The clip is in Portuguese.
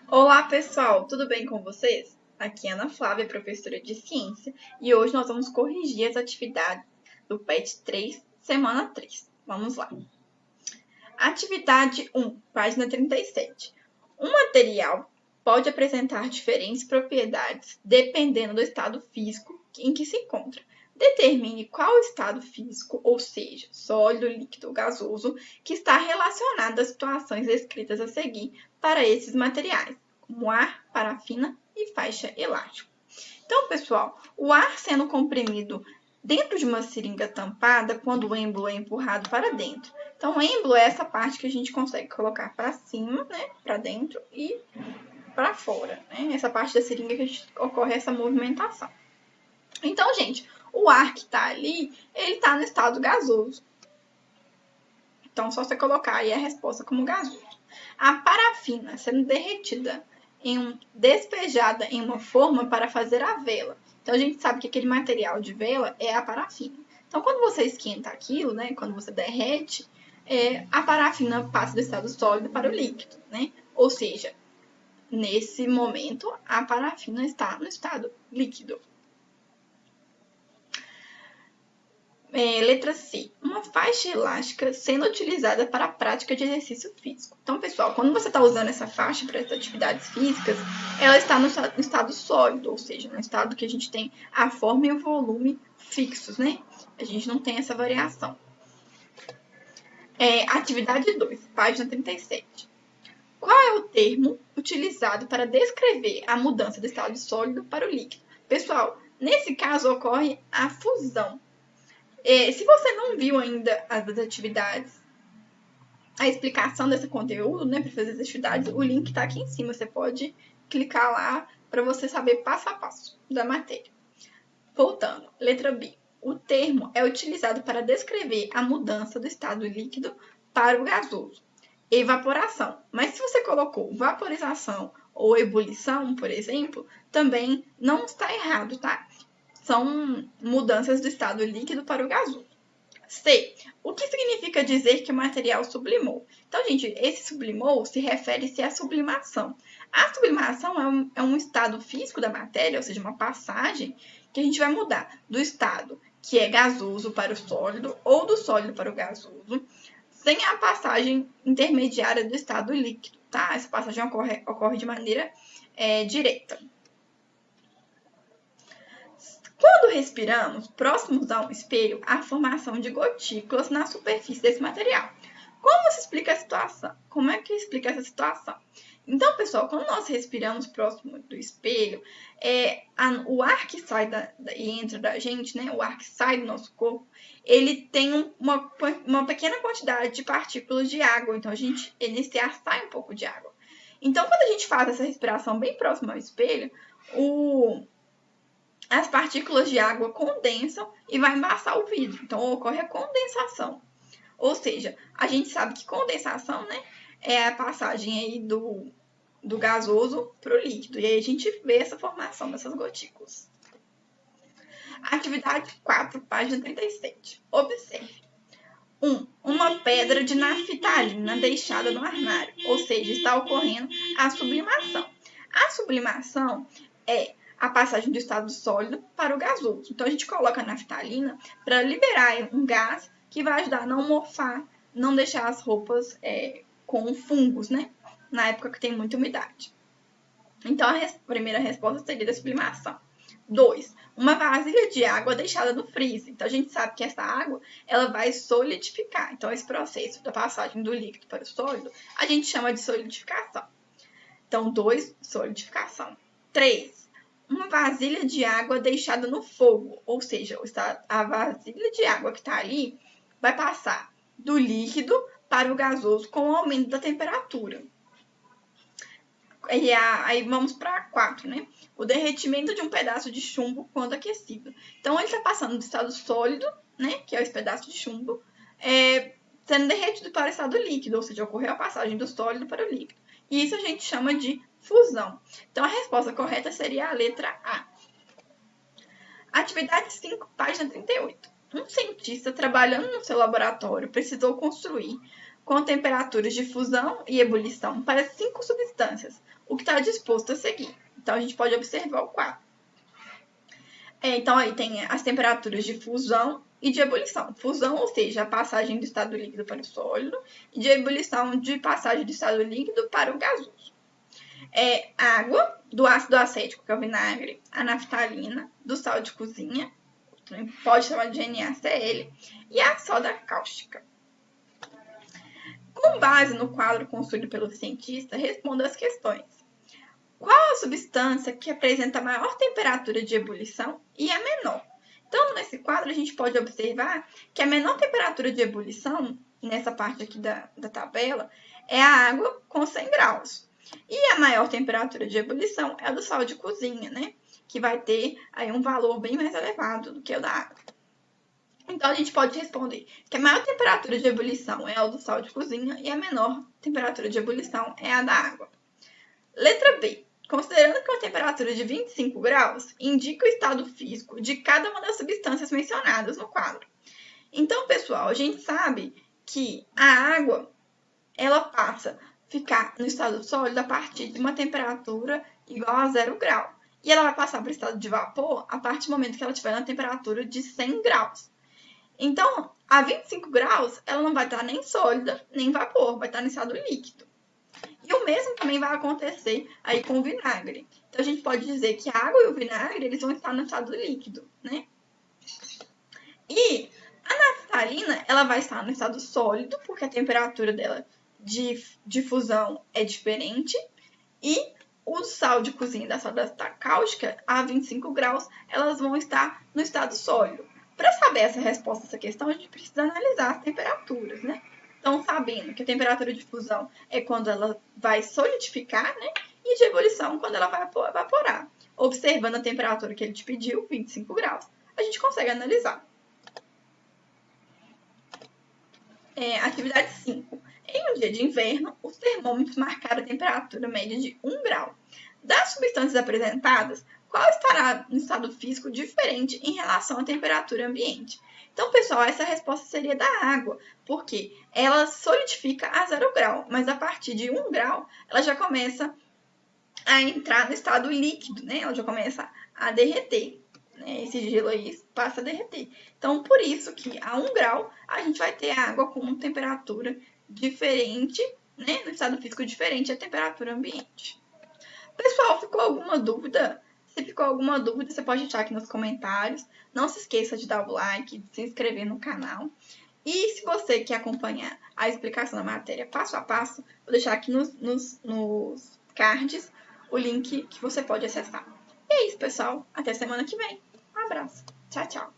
Olá, pessoal! Tudo bem com vocês? Aqui é Ana Flávia, professora de ciência, e hoje nós vamos corrigir as atividades do PET 3, semana 3. Vamos lá. Atividade 1, página 37. Um material pode apresentar diferentes propriedades dependendo do estado físico em que se encontra. Determine qual estado físico, ou seja, sólido, líquido ou gasoso, que está relacionado às situações descritas a seguir para esses materiais, como ar, parafina e faixa elástica. Então, pessoal, o ar sendo comprimido dentro de uma seringa tampada quando o êmbolo é empurrado para dentro. Então, o êmbolo é essa parte que a gente consegue colocar para cima, né, para dentro e para fora, né? Essa parte da seringa que ocorre essa movimentação. Então, gente, o ar que está ali, ele está no estado gasoso. Então, só você colocar aí a resposta como gasoso. A parafina sendo derretida despejada em uma forma para fazer a vela. Então, a gente sabe que aquele material de vela é a parafina. Então, quando você esquenta aquilo, né, quando você derrete, a parafina passa do estado sólido para o líquido, né? Ou seja, nesse momento, a parafina está no estado líquido. Letra C. Uma faixa elástica sendo utilizada para a prática de exercício físico. Então, pessoal, quando você está usando essa faixa para as atividades físicas, ela está no estado sólido, ou seja, no estado que a gente tem a forma e o volume fixos, né? A gente não tem essa variação. Atividade 2, página 37. Qual é o termo utilizado para descrever a mudança do estado sólido para o líquido? Pessoal, nesse caso ocorre a fusão. Se você não viu ainda as atividades, a explicação desse conteúdo, né, para fazer as atividades, o link está aqui em cima. Você pode clicar lá para você saber passo a passo da matéria. Voltando, letra B. O termo é utilizado para descrever a mudança do estado líquido para o gasoso. Evaporação. Mas se você colocou vaporização ou ebulição, por exemplo, também não está errado, tá? São mudanças do estado líquido para o gasoso. C. O que significa dizer que o material sublimou? Então, gente, esse sublimou se refere-se à sublimação. A sublimação é um estado físico da matéria, ou seja, uma passagem que a gente vai mudar do estado que é gasoso para o sólido ou do sólido para o gasoso, sem a passagem intermediária do estado líquido, tá? Essa passagem ocorre de maneira direta. Quando respiramos próximos a um espelho, há formação de gotículas na superfície desse material. Como se explica a situação? Como é que explica essa situação? Então, pessoal, quando nós respiramos próximo do espelho, o ar que sai e entra da gente, né, o ar que sai do nosso corpo, ele tem uma pequena quantidade de partículas de água. Então, nesse ar sai um pouco de água. Então, quando a gente faz essa respiração bem próximo ao espelho, as partículas de água condensam e vai embaçar o vidro. Então, ocorre a condensação. Ou seja, a gente sabe que condensação, né, é a passagem aí do gasoso para o líquido. E aí a gente vê essa formação dessas gotículas. Atividade 4, página 37. Observe. 1. Uma pedra de naftalina deixada no armário. Ou seja, está ocorrendo a sublimação. A sublimação é a passagem do estado sólido para o gasoso. Então, a gente coloca a naftalina para liberar um gás que vai ajudar a não mofar, não deixar as roupas com fungos, né? Na época que tem muita umidade. Então, a primeira resposta seria da sublimação. 2. Uma vasilha de água deixada no freezer. Então, a gente sabe que essa água ela vai solidificar. Então, esse processo da passagem do líquido para o sólido, a gente chama de solidificação. Então, 2, solidificação. 3. Uma vasilha de água deixada no fogo, ou seja, a vasilha de água que está ali vai passar do líquido para o gasoso com o aumento da temperatura. Aí vamos para 4, né? O derretimento de um pedaço de chumbo quando aquecido. Então, ele está passando do estado sólido, né? Que é esse pedaço de chumbo, sendo derretido para o estado líquido, ou seja, ocorreu a passagem do sólido para o líquido. E isso a gente chama de fusão. Então, a resposta correta seria a letra A. Atividade 5, página 38. Um cientista trabalhando no seu laboratório precisou construir com temperaturas de fusão e ebulição para 5 substâncias, o que está disposto a seguir. Então, a gente pode observar o quadro. Então, aí tem as temperaturas de fusão e de ebulição. Fusão, ou seja, a passagem do estado líquido para o sólido, e de ebulição, de passagem do estado líquido para o gasoso. Água, do ácido acético, que é o vinagre, a naftalina, do sal de cozinha, pode chamar de NaCl, e a soda cáustica. Com base no quadro construído pelo cientista, responda as questões. Qual a substância que apresenta a maior temperatura de ebulição e a menor? Então, nesse quadro, a gente pode observar que a menor temperatura de ebulição, nessa parte aqui da tabela, é a água com 100 graus. E a maior temperatura de ebulição é a do sal de cozinha, né? Que vai ter aí um valor bem mais elevado do que o da água. Então, a gente pode responder que a maior temperatura de ebulição é a do sal de cozinha e a menor temperatura de ebulição é a da água. Letra B. Considerando que uma temperatura de 25 graus indica o estado físico de cada uma das substâncias mencionadas no quadro. Então, pessoal, a gente sabe que a água, ela passa a ficar no estado sólido a partir de uma temperatura igual a 0 grau. E ela vai passar para o estado de vapor a partir do momento que ela estiver na temperatura de 100 graus. Então, a 25 graus, ela não vai estar nem sólida, nem vapor, vai estar no estado líquido. E o mesmo também vai acontecer aí com o vinagre. Então, a gente pode dizer que a água e o vinagre, eles vão estar no estado líquido, né? E a naftalina, ela vai estar no estado sólido, porque a temperatura dela de fusão é diferente. E o sal de cozinha da soda cáustica, a 25 graus, elas vão estar no estado sólido. Para saber essa resposta a essa questão, a gente precisa analisar as temperaturas, né? Então, sabendo que a temperatura de fusão é quando ela vai solidificar, né? E de ebulição, quando ela vai evaporar. Observando a temperatura que ele te pediu, 25 graus, a gente consegue analisar. Atividade 5. Em um dia de inverno, os termômetros marcaram a temperatura média de 1 grau. Das substâncias apresentadas, qual estará no estado físico diferente em relação à temperatura ambiente? Então, pessoal, essa resposta seria da água, porque ela solidifica a 0 grau, mas a partir de 1 grau, ela já começa a entrar no estado líquido, né? Ela já começa a derreter, né? Esse gelo aí passa a derreter. Então, por isso que a 1 grau, a gente vai ter água com uma temperatura diferente, né? No estado físico diferente da temperatura ambiente. Pessoal, ficou alguma dúvida? Se ficou alguma dúvida, você pode deixar aqui nos comentários. Não se esqueça de dar o like, de se inscrever no canal. E se você quer acompanhar a explicação da matéria passo a passo, vou deixar aqui nos cards o link que você pode acessar. E é isso, pessoal. Até semana que vem. Um abraço. Tchau, tchau.